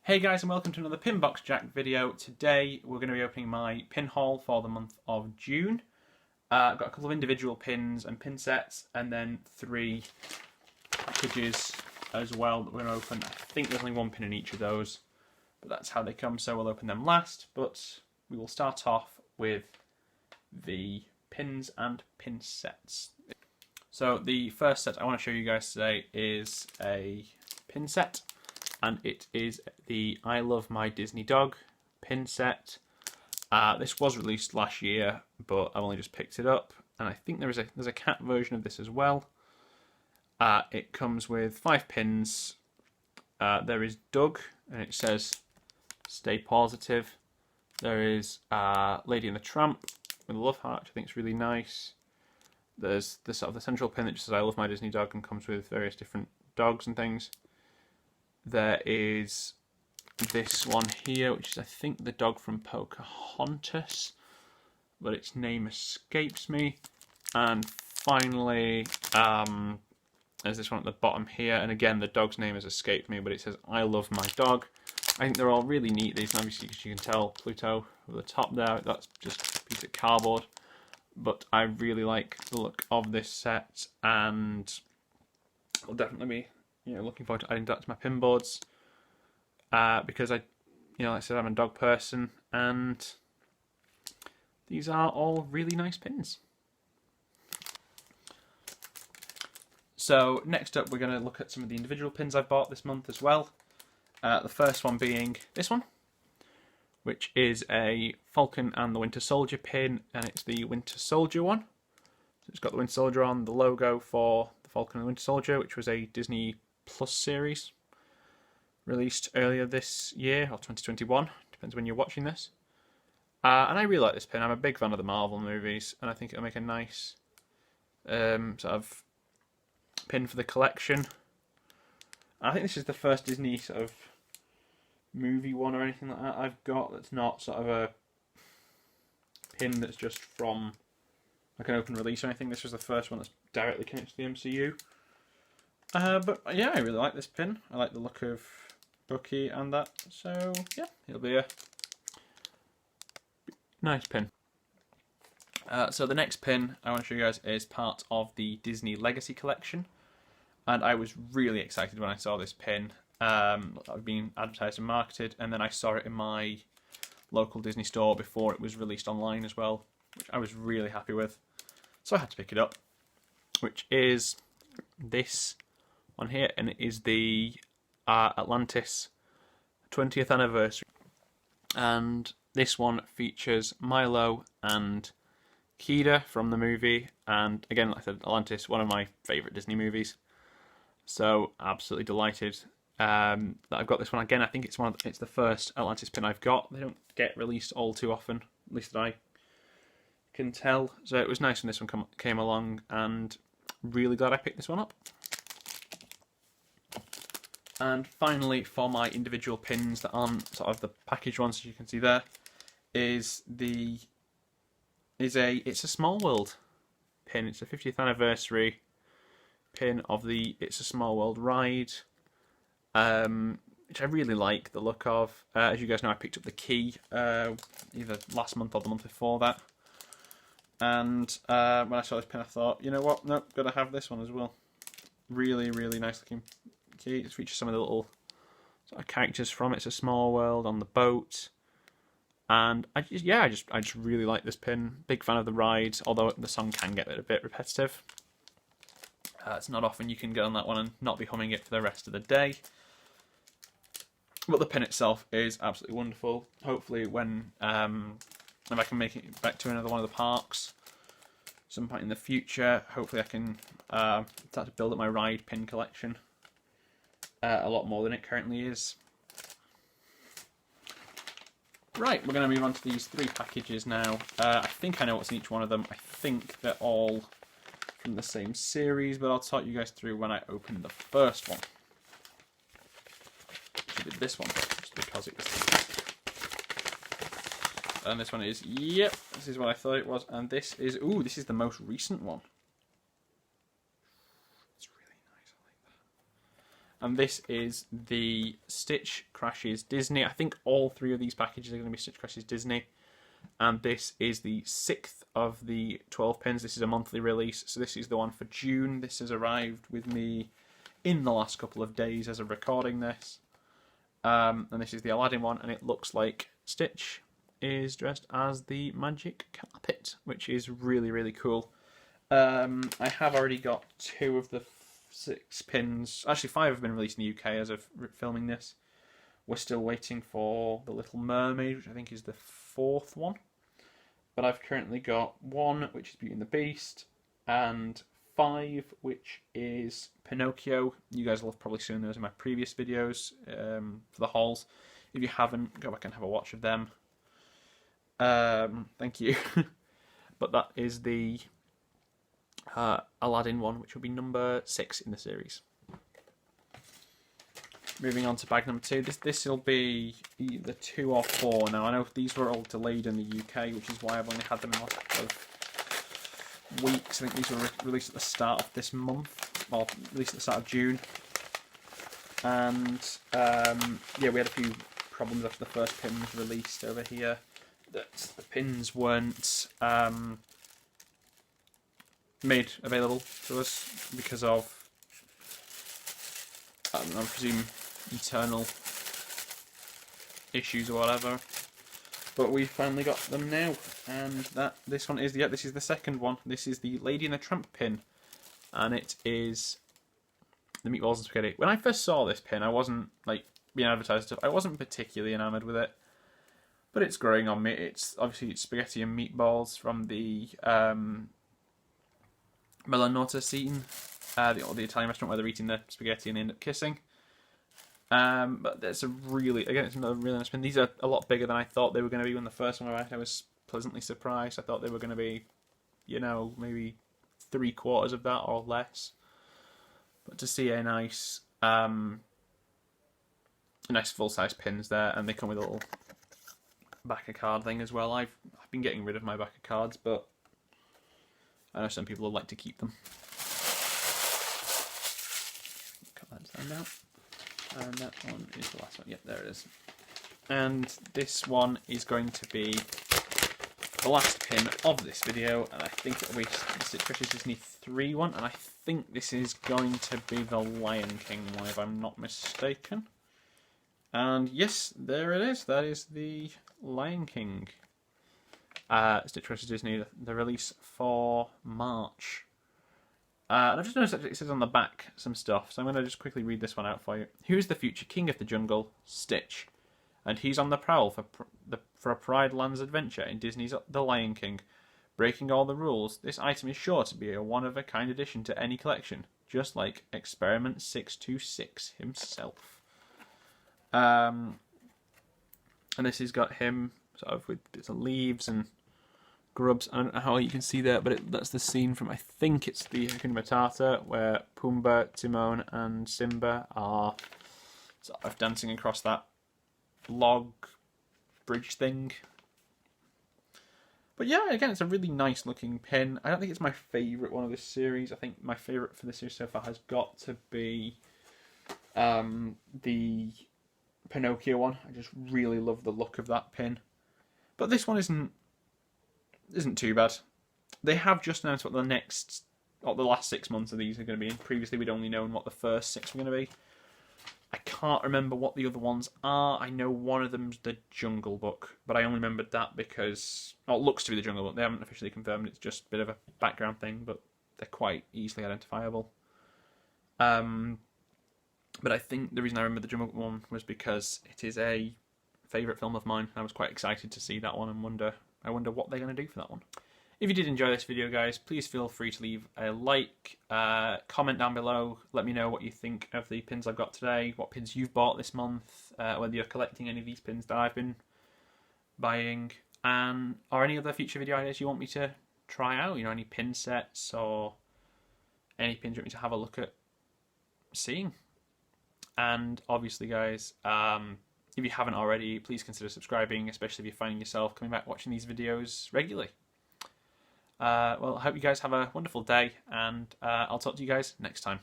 Hey guys, and welcome to another Pinbox Jack video. Today we're going to be opening my pin haul for the month of June. I've got a couple of individual pins and pin sets, and then 3 packages as well that we're going to open. I think there's only 1 pin in each of those, but that's how they come, so we'll open them last. But we will start off with the pins and pin sets. So the first set I want to show you guys today is a pin set. And it is the I Love My Disney Dog pin set. This was released last year, but I've only just picked it up. And I think there's a cat version of this as well. It comes with 5 pins. There is Doug, and it says "Stay Positive." There is Lady and the Tramp with a love heart, which I think is really nice. There's the sort of the central pin that just says "I Love My Disney Dog" and comes with various different dogs and things. There is this one here, which is I think the dog from Pocahontas, but its name escapes me. And finally, there's this one at the bottom here, and again the dog's name has escaped me, but it says "I Love My Dog." I think they're all really neat, these, obviously, because you can tell Pluto at the top there, that's just a piece of cardboard. But I really like the look of this set, and will definitely be looking forward to adding that to my pin boards, because like I said, I'm a dog person, and these are all really nice pins. So next up, we're going to look at some of the individual pins I've bought this month as well. The first one being this one, which is a Falcon and the Winter Soldier pin, and it's the Winter Soldier one. So it's got the Winter Soldier on, the logo for the Falcon and the Winter Soldier, which was a Disney Plus series released earlier this year, or 2021, depends when you're watching this. And I really like this pin. I'm a big fan of the Marvel movies, and I think it'll make a nice sort of pin for the collection. I think this is the first Disney sort of movie one or anything like that I've got that's not sort of a pin that's just from like an open release or anything. This was the first one that's directly connected to the MCU. But yeah, I really like this pin. I like the look of Bucky and that. So yeah, it'll be a nice pin. So the next pin I want to show you guys is part of the Disney Legacy Collection. And I was really excited when I saw this pin. I've been advertised and marketed, and then I saw it in my local Disney store before it was released online as well, which I was really happy with. So I had to pick it up, which is this on here, and it is the Atlantis 20th anniversary, and this one features Milo and Kida from the movie, and again, like I said, Atlantis, one of my favourite Disney movies, so absolutely delighted that I've got this one. Again, I think it's it's the first Atlantis pin I've got. They don't get released all too often, at least that I can tell, so it was nice when this one came along, and really glad I picked this one up. And finally, for my individual pins that aren't sort of the package ones, as you can see there, is It's a Small World pin. It's a 50th anniversary pin of the It's a Small World ride, which I really like the look of. As you guys know, I picked up the key either last month or the month before that. And when I saw this pin, I thought, you know what, nope, gotta have this one as well. Really, really nice looking key. It features some of the little sort of characters from It's a Small World on the boat. And I just really like this pin. Big fan of the ride, although the song can get a bit repetitive. It's not often you can get on that one and not be humming it for the rest of the day. But the pin itself is absolutely wonderful. Hopefully when if I can make it back to another one of the parks some point in the future, hopefully I can start to build up my ride pin collection a lot more than it currently is. Right, we're going to move on to these 3 packages now. I think I know what's in each one of them. I think they're all from the same series, but I'll talk you guys through when I open the first one. Should be this one, just because it was. And this one is, yep, this is what I thought it was. And this is, ooh, this is the most recent one. It's really nice, I like that. and this is the Stitch Crashes Disney. I think all 3 of these packages are going to be Stitch Crashes Disney. And this is the 6th of the 12 pins. This is a monthly release, so this is the one for June. This has arrived with me in the last couple of days as of recording this. And this is the Aladdin one, and it looks like Stitch is dressed as the Magic Carpet, which is really, really cool. I have already got 2 of the 6 pins. Actually, 5 have been released in the UK as of filming this. We're still waiting for The Little Mermaid, which I think is the 4th one. But I've currently got 1, which is Beauty and the Beast, and 5, which is Pinocchio. You guys will have probably seen those in my previous videos for the hauls. If you haven't, go back and have a watch of them. Thank you. But that is the Aladdin one, which will be number 6 in the series. Moving on to bag number 2. This will be either 2 or 4 now. I know these were all delayed in the UK, which is why I've only had them in the last couple of weeks. I think these were released at the start of this month, or at least at the start of June. And yeah, we had a few problems after the first pin was released over here, that the pins weren't made available to us because of, I presume, internal issues or whatever. But we finally got them now, and this one is this is the second one. This is the Lady and the Tramp pin, and it is the meatballs and spaghetti. When I first saw this pin, I wasn't like being advertised stuff. I wasn't particularly enamoured with it, but it's growing on me. It's obviously spaghetti and meatballs from the Melanota scene, the Italian restaurant where they're eating the spaghetti and they end up kissing. But it's it's another really nice pin. These are a lot bigger than I thought they were going to be when the first one arrived. I was pleasantly surprised. I thought they were going to be, you know, maybe 3/4 of that or less. But to see a nice full-size pins there, and they come with a little backer card thing as well. I've been getting rid of my backer cards, but I know some people would like to keep them. Cut that stand out. And that one is the last one. Yep, there it is. And this one is going to be the last pin of this video, and I think it'll be the Stitch Crashes Disney 3 one, and I think this is going to be the Lion King one, if I'm not mistaken. And yes, there it is. That is the Lion King Stitch Crashes Disney, the release for March. And I've just noticed that it says on the back some stuff, so I'm going to just quickly read this one out for you. Who's the future king of the jungle? Stitch. And he's on the prowl for a Pride Lands adventure in Disney's The Lion King. Breaking all the rules, this item is sure to be a one-of-a-kind addition to any collection, just like Experiment 626 himself. And this has got him sort of with bits of leaves and grubs. I don't know how you can see that, but that's the scene from, I think it's the Hakuna Matata, where Pumbaa, Timon and Simba are sort of dancing across that log bridge thing. But yeah, again, it's a really nice looking pin. I don't think it's my favourite one of this series. I think my favourite for this series so far has got to be the Pinocchio one. I just really love the look of that pin. But this one isn't too bad. They have just announced what the last 6 months of these are going to be. Previously, we'd only known what the first 6 were going to be. I can't remember what the other ones are. I know one of them's the Jungle Book, but I only remembered that because it looks to be the Jungle Book. They haven't officially confirmed. It's just a bit of a background thing, but they're quite easily identifiable. But I think the reason I remember the Jungle Book one was because it is a favourite film of mine. I was quite excited to see that one and I wonder what they're going to do for that one. If you did enjoy this video, guys, please feel free to leave a like, comment down below, let me know what you think of the pins I've got today, what pins you've bought this month, whether you're collecting any of these pins that I've been buying, or any other future video ideas you want me to try out, you know, any pin sets or any pins you want me to have a look at seeing. And obviously, guys, if you haven't already, please consider subscribing, especially if you're finding yourself coming back watching these videos regularly. Well, I hope you guys have a wonderful day, and I'll talk to you guys next time.